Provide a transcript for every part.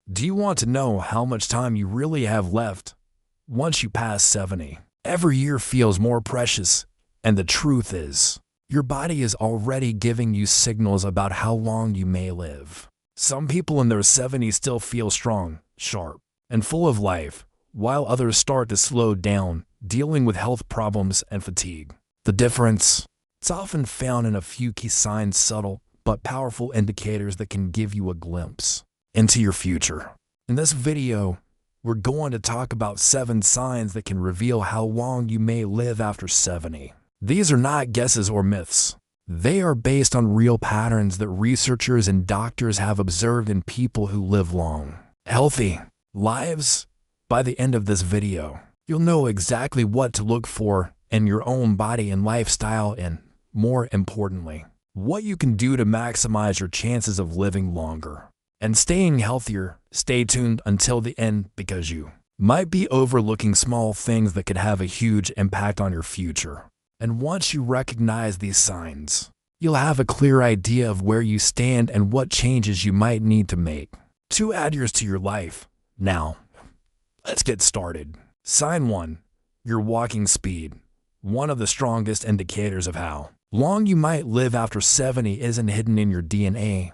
Do you want to know how much time you really have left once you pass 70? Every year feels more precious, and the truth is, your body is already giving you signals about how long you may live. Some people in their 70s still feel strong, sharp, and full of life, while others start to slow down, dealing with health problems and fatigue. The difference? It's often found in a few key signs, subtle but powerful indicators that can give you a glimpse into your future. In this video, we're going to talk about 7 signs that can reveal how long you may live after 70. These are not guesses or myths. They are based on real patterns that researchers and doctors have observed in people who live long, healthy lives. By the end of this video, you'll know exactly what to look for in your own body and lifestyle, and, more importantly, what you can do to maximize your chances of living longer and staying healthier. Stay tuned until the end, because you might be overlooking small things that could have a huge impact on your future. And once you recognize these signs, you'll have a clear idea of where you stand and what changes you might need to make to add years to your life. Now, let's get started. Sign 1. Your walking speed. One of the strongest indicators of how long you might live after 70 isn't hidden in your DNA,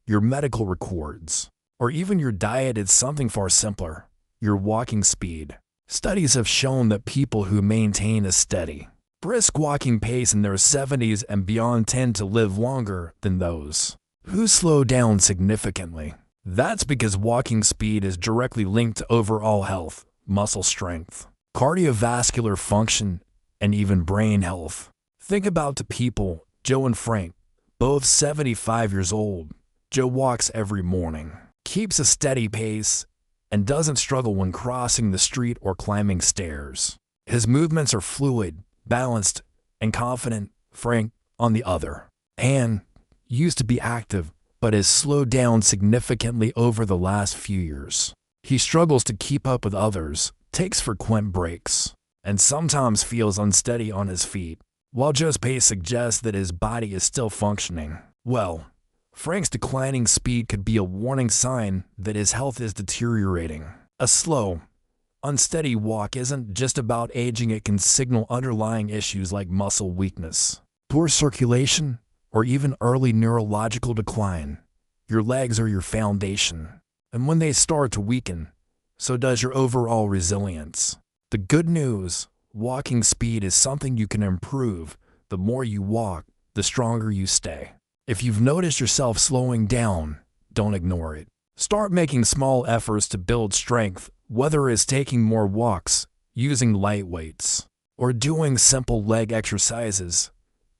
your medical records, or even your diet. It's something far simpler: your walking speed. Studies have shown that people who maintain a steady, brisk walking pace in their 70s and beyond tend to live longer than those who slow down significantly. That's because walking speed is directly linked to overall health, muscle strength, cardiovascular function, and even brain health. Think about the people, Joe and Frank, both 75 years old. Joe walks every morning, keeps a steady pace, and doesn't struggle when crossing the street or climbing stairs. His movements are fluid, balanced, and confident. Frank, on the other hand, used to be active, but has slowed down significantly over the last few years. He struggles to keep up with others, takes frequent breaks, and sometimes feels unsteady on his feet. While Joe's pace suggests that his body is still functioning well, Frank's declining speed could be a warning sign that his health is deteriorating. A slow, unsteady walk isn't just about aging. It can signal underlying issues like muscle weakness, poor circulation, or even early neurological decline. Your legs are your foundation, and when they start to weaken, so does your overall resilience. The good news: walking speed is something you can improve. The more you walk, the stronger you stay. If you've noticed yourself slowing down, don't ignore it. Start making small efforts to build strength, whether it's taking more walks, using light weights, or doing simple leg exercises.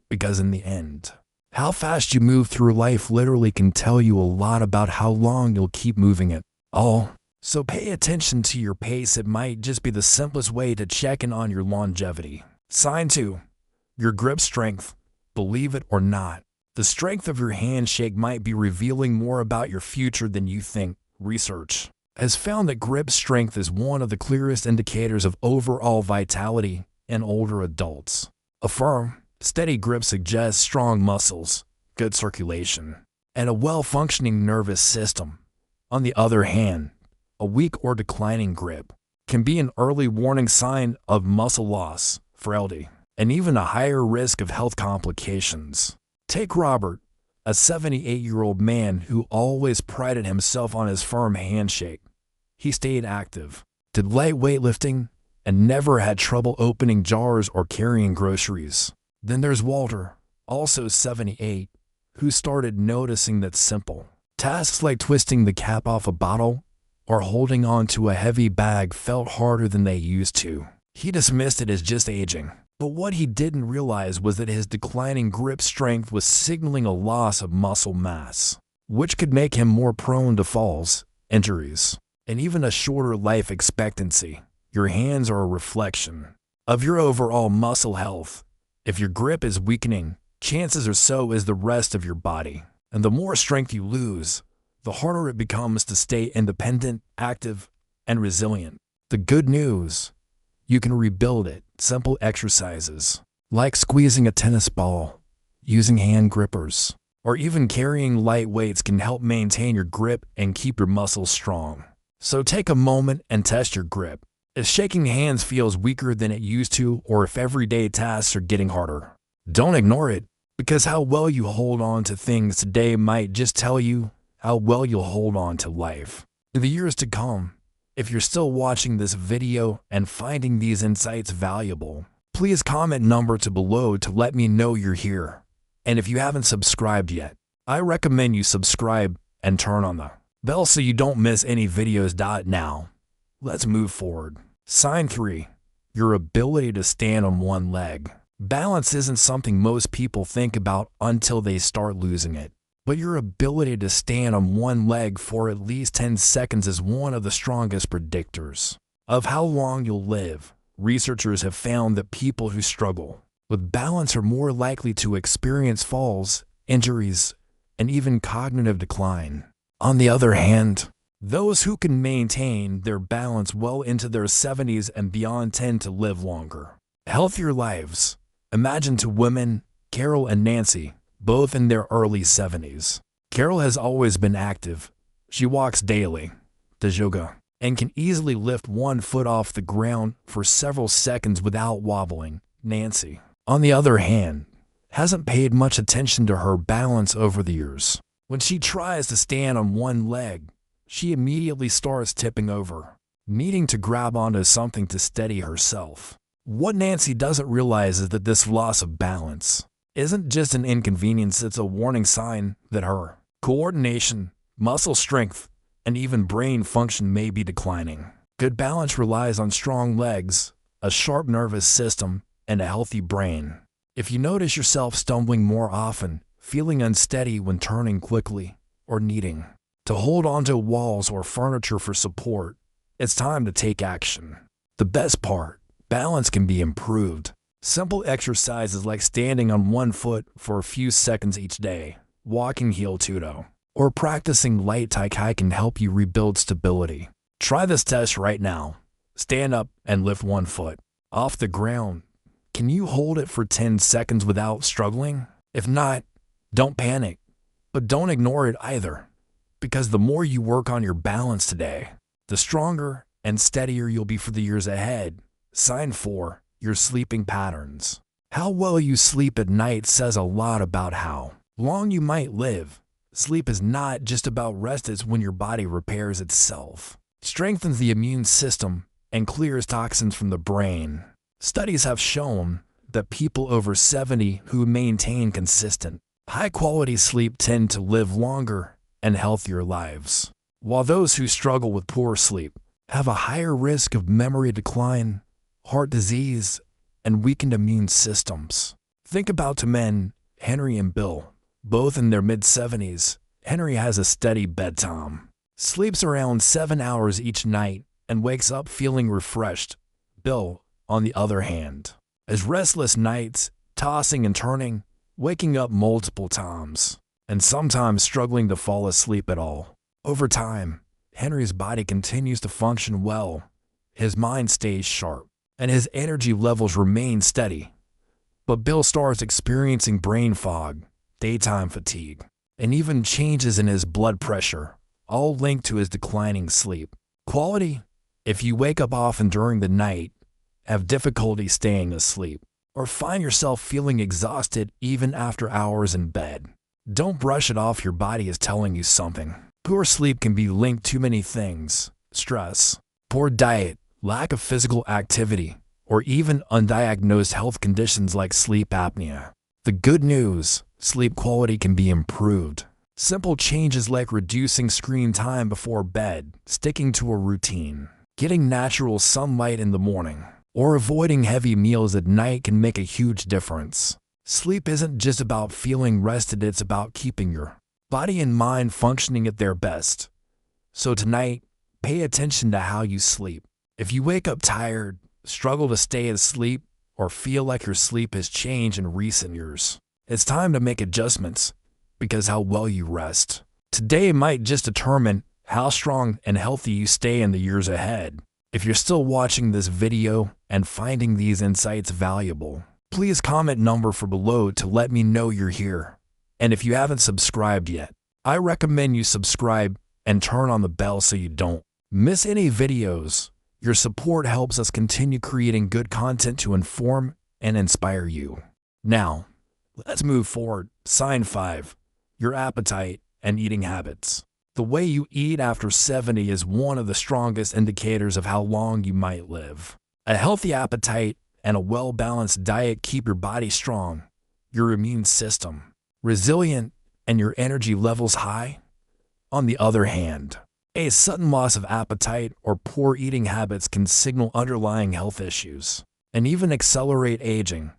Because in the end, how fast you move through life literally can tell you a lot about how long you'll keep moving it all. So pay attention to your pace. It might just be the simplest way to check in on your longevity. Sign 2. Your grip strength. Believe it or not, the strength of your handshake might be revealing more about your future than you think. Research has found that grip strength is one of the clearest indicators of overall vitality in older adults. A firm, steady grip suggests strong muscles, good circulation, and a well-functioning nervous system. On the other hand, a weak or declining grip can be an early warning sign of muscle loss, frailty, and even a higher risk of health complications. Take Robert, a 78-year-old man who always prided himself on his firm handshake. He stayed active, did light weightlifting, and never had trouble opening jars or carrying groceries. Then there's Walter, also 78, who started noticing that simple tasks like twisting the cap off a bottle or holding on to a heavy bag felt harder than they used to. He dismissed it as just aging. But what he didn't realize was that his declining grip strength was signaling a loss of muscle mass, which could make him more prone to falls, injuries, and even a shorter life expectancy. Your hands are a reflection of your overall muscle health. If your grip is weakening, chances are so is the rest of your body. And the more strength you lose, the harder it becomes to stay independent, active, and resilient. The good news: you can rebuild it. Simple exercises, like squeezing a tennis ball, using hand grippers, or even carrying light weights can help maintain your grip and keep your muscles strong. So take a moment and test your grip. If shaking hands feels weaker than it used to, or if everyday tasks are getting harder, don't ignore it, because how well you hold on to things today might just tell you how well you'll hold on to life in the years to come. If you're still watching this video and finding these insights valuable, please comment number to below to let me know you're here. And if you haven't subscribed yet, I recommend you subscribe and turn on the bell so you don't miss any videos. Now, let's move forward. Sign 3. Your ability to stand on one leg. Balance isn't something most people think about until they start losing it. But your ability to stand on one leg for at least 10 seconds is one of the strongest predictors of how long you'll live. Researchers have found that people who struggle with balance are more likely to experience falls, injuries, and even cognitive decline. On the other hand, those who can maintain their balance well into their 70s and beyond tend to live longer, healthier lives. Imagine two women, Carol and Nancy, both in their early 70s. Carol has always been active. She walks daily, does yoga, and can easily lift one foot off the ground for several seconds without wobbling. Nancy, on the other hand, hasn't paid much attention to her balance over the years. When she tries to stand on one leg, she immediately starts tipping over, needing to grab onto something to steady herself. What Nancy doesn't realize is that this loss of balance isn't just an inconvenience, it's a warning sign that her coordination, muscle strength, and even brain function may be declining. Good balance relies on strong legs, a sharp nervous system, and a healthy brain. If you notice yourself stumbling more often, feeling unsteady when turning quickly, or needing to hold onto walls or furniture for support, it's time to take action. The best part, balance can be improved. Simple exercises like standing on one foot for a few seconds each day, walking heel-to-toe, or practicing light tai chi can help you rebuild stability. Try this test right now. Stand up and lift one foot off the ground. Can you hold it for 10 seconds without struggling? If not, don't panic, but don't ignore it either, because the more you work on your balance today, the stronger and steadier you'll be for the years ahead. Sign 4. Your sleeping patterns. How well you sleep at night says a lot about how long you might live. Sleep is not just about rest, it's when your body repairs itself, strengthens the immune system, and clears toxins from the brain. Studies have shown that people over 70 who maintain consistent, high-quality sleep tend to live longer and healthier lives, while those who struggle with poor sleep have a higher risk of memory decline, heart disease, and weakened immune systems. Think about two men, Henry and Bill, both in their mid-70s. Henry has a steady bedtime, sleeps around 7 hours each night, and wakes up feeling refreshed. Bill, on the other hand, has restless nights, tossing and turning, waking up multiple times, and sometimes struggling to fall asleep at all. Over time, Henry's body continues to function well, his mind stays sharp, and his energy levels remain steady. But Bill starts experiencing brain fog, daytime fatigue, and even changes in his blood pressure, all linked to his declining sleep quality. If you wake up often during the night, have difficulty staying asleep, or find yourself feeling exhausted even after hours in bed, don't brush it off. Your body is telling you something. Poor sleep can be linked to many things: stress, poor diet, lack of physical activity, or even undiagnosed health conditions like sleep apnea. The good news, sleep quality can be improved. Simple changes like reducing screen time before bed, sticking to a routine, getting natural sunlight in the morning, or avoiding heavy meals at night can make a huge difference. Sleep isn't just about feeling rested, it's about keeping your body and mind functioning at their best. So tonight, pay attention to how you sleep. If you wake up tired, struggle to stay asleep, or feel like your sleep has changed in recent years, it's time to make adjustments, because how well you rest today might just determine how strong and healthy you stay in the years ahead. If you're still watching this video and finding these insights valuable, please comment number for below to let me know you're here. And if you haven't subscribed yet, I recommend you subscribe and turn on the bell so you don't miss any videos. Your support helps us continue creating good content to inform and inspire you. Now, let's move forward. Sign 5. Your appetite and eating habits. The way you eat after 70 is one of the strongest indicators of how long you might live. A healthy appetite and a well-balanced diet keep your body strong, your immune system resilient, and your energy levels high. On the other hand, a sudden loss of appetite or poor eating habits can signal underlying health issues and even accelerate aging.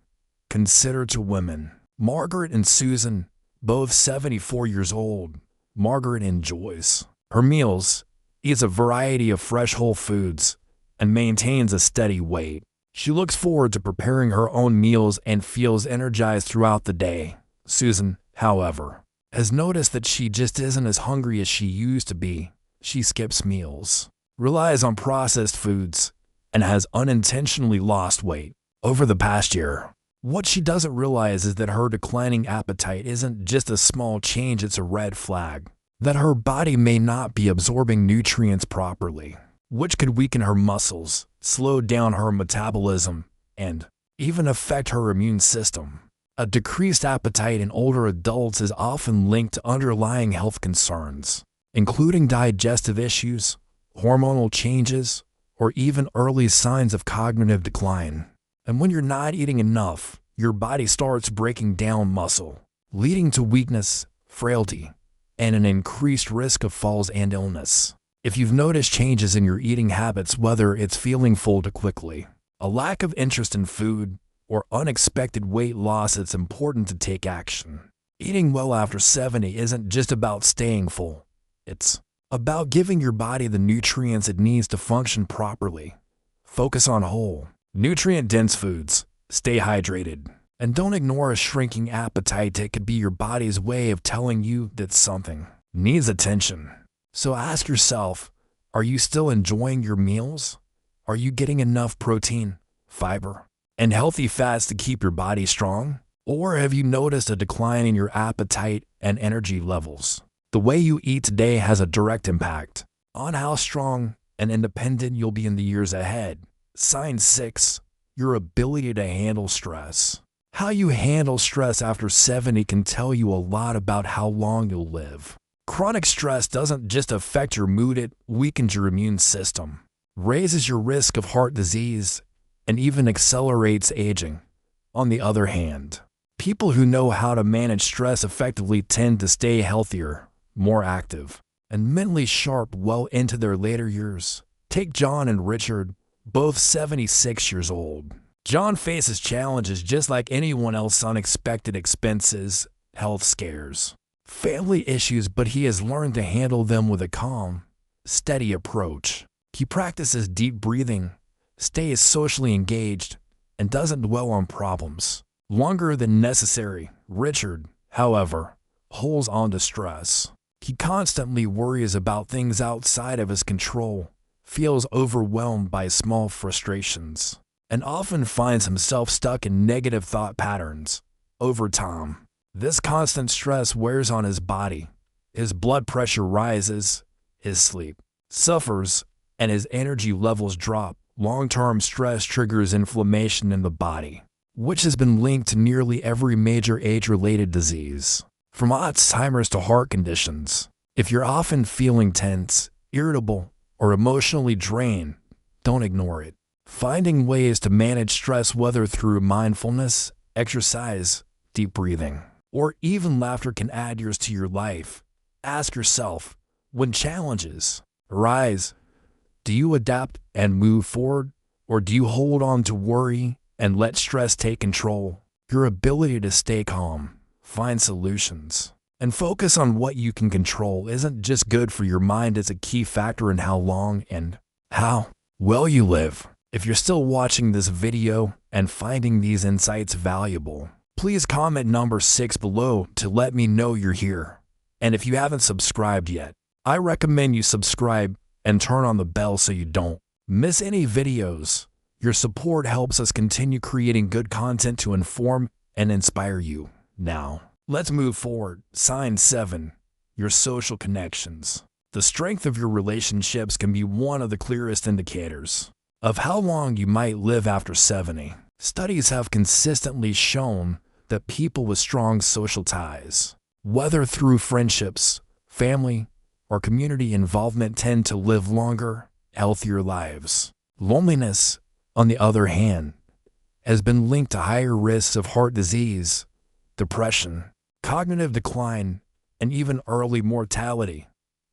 Consider to women. Margaret and Susan, both 74 years old. Margaret enjoys her meals, eats a variety of fresh whole foods, and maintains a steady weight. She looks forward to preparing her own meals and feels energized throughout the day. Susan, however, has noticed that she just isn't as hungry as she used to be. She skips meals, relies on processed foods, and has unintentionally lost weight over the past year. What she doesn't realize is that her declining appetite isn't just a small change, it's a red flag that her body may not be absorbing nutrients properly, which could weaken her muscles, slow down her metabolism, and even affect her immune system. A decreased appetite in older adults is often linked to underlying health concerns, including digestive issues, hormonal changes, or even early signs of cognitive decline. And when you're not eating enough, your body starts breaking down muscle, leading to weakness, frailty, and an increased risk of falls and illness. If you've noticed changes in your eating habits, whether it's feeling full too quickly, a lack of interest in food, or unexpected weight loss, it's important to take action. Eating well after 70 isn't just about staying full. It's about giving your body the nutrients it needs to function properly. Focus on whole, nutrient-dense foods, stay hydrated, and don't ignore a shrinking appetite. It could be your body's way of telling you that something needs attention. So ask yourself, are you still enjoying your meals? Are you getting enough protein, fiber, and healthy fats to keep your body strong? Or have you noticed a decline in your appetite and energy levels? The way you eat today has a direct impact on how strong and independent you'll be in the years ahead. Sign 6. Your ability to handle stress. How you handle stress after 70 can tell you a lot about how long you'll live. Chronic stress doesn't just affect your mood, it weakens your immune system, raises your risk of heart disease, and even accelerates aging. On the other hand, people who know how to manage stress effectively tend to stay healthier, more active, and mentally sharp well into their later years. Take John and Richard, both 76 years old. John faces challenges just like anyone else: unexpected expenses, health scares, family issues, but he has learned to handle them with a calm, steady approach. He practices deep breathing, stays socially engaged, and doesn't dwell on problems longer than necessary. Richard, however, holds on to stress. He constantly worries about things outside of his control, feels overwhelmed by small frustrations, and often finds himself stuck in negative thought patterns. Over time, this constant stress wears on his body. His blood pressure rises, his sleep suffers, and his energy levels drop. Long-term stress triggers inflammation in the body, which has been linked to nearly every major age-related disease, from Alzheimer's to heart conditions. If you're often feeling tense, irritable, or emotionally drained, don't ignore it. Finding ways to manage stress, whether through mindfulness, exercise, deep breathing, or even laughter, can add years to your life. Ask yourself, when challenges arise, do you adapt and move forward, or do you hold on to worry and let stress take control? Your ability to stay calm, find solutions, and focus on what you can control isn't just good for your mind, it's a key factor in how long and how well you live. If you're still watching this video and finding these insights valuable, please comment number 6 below to let me know you're here. And if you haven't subscribed yet, I recommend you subscribe and turn on the bell so you don't miss any videos. Your support helps us continue creating good content to inform and inspire you. Now, Let's move forward. Sign 7. Your social connections. The strength of your relationships can be one of the clearest indicators of how long you might live after 70. Studies have consistently shown that people with strong social ties, whether through friendships, family, or community involvement, tend to live longer, healthier lives. Loneliness, on the other hand, has been linked to higher risks of heart disease, depression, cognitive decline, and even early mortality.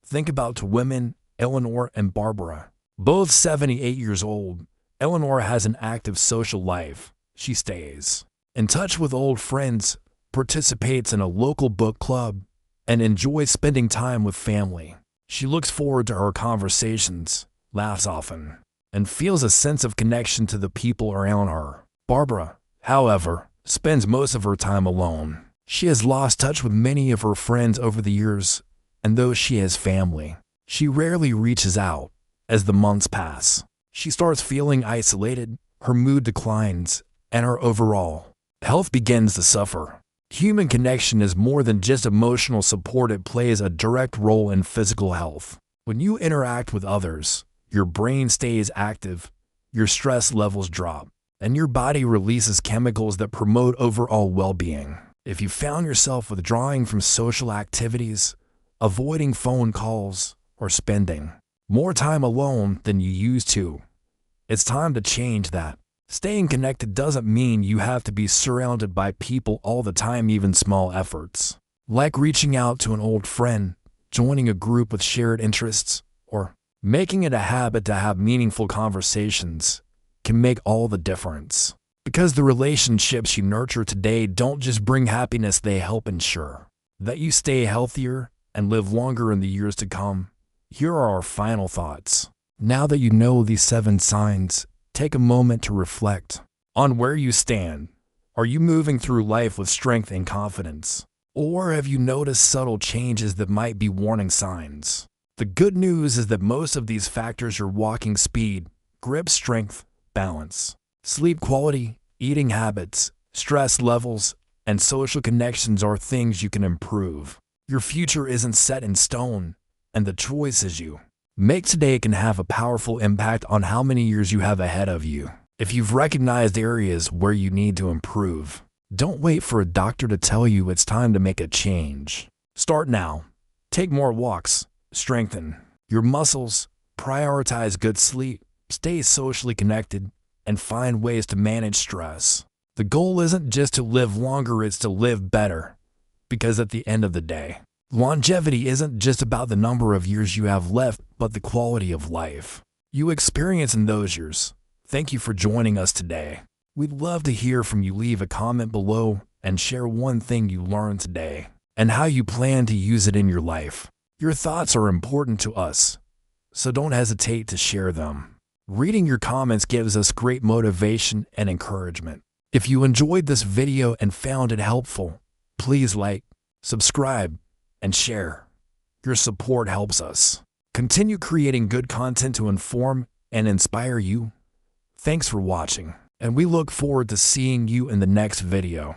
Think about two women, Eleanor and Barbara. Both 78 years old, Eleanor has an active social life. She stays in touch with old friends, participates in a local book club, and enjoys spending time with family. She looks forward to her conversations, laughs often, and feels a sense of connection to the people around her. Barbara, however, spends most of her time alone. She has lost touch with many of her friends over the years, and though she has family, she rarely reaches out. As the months pass, she starts feeling isolated, her mood declines, and her overall health begins to suffer. Human connection is more than just emotional support. It plays a direct role in physical health. When you interact with others, your brain stays active, your stress levels drop, and your body releases chemicals that promote overall well-being. If you found yourself withdrawing from social activities, avoiding phone calls, or spending more time alone than you used to, it's time to change that. Staying connected doesn't mean you have to be surrounded by people all the time. Even small efforts, like reaching out to an old friend, joining a group with shared interests, or making it a habit to have meaningful conversations, can make all the difference. Because the relationships you nurture today don't just bring happiness, they help ensure that you stay healthier and live longer in the years to come. Here are our final thoughts. Now that you know these 7 signs, take a moment to reflect on where you stand. Are you moving through life with strength and confidence? Or have you noticed subtle changes that might be warning signs? The good news is that most of these factors, your walking speed, grip strength, balance, sleep quality, eating habits, stress levels, and social connections, are things you can improve. Your future isn't set in stone, and the choices you make today can have a powerful impact on how many years you have ahead of you. If you've recognized areas where you need to improve, don't wait for a doctor to tell you it's time to make a change. Start now. Take more walks, strengthen your muscles, prioritize good sleep, stay socially connected, and find ways to manage stress. The goal isn't just to live longer, it's to live better. Because at the end of the day, longevity isn't just about the number of years you have left, but the quality of life you experience in those years. Thank you for joining us today. We'd love to hear from you. Leave a comment below and share one thing you learned today and how you plan to use it in your life. Your thoughts are important to us, so don't hesitate to share them. Reading your comments gives us great motivation and encouragement. If you enjoyed this video and found it helpful, please like, subscribe, and share. Your support helps us continue creating good content to inform and inspire you. Thanks for watching, and we look forward to seeing you in the next video.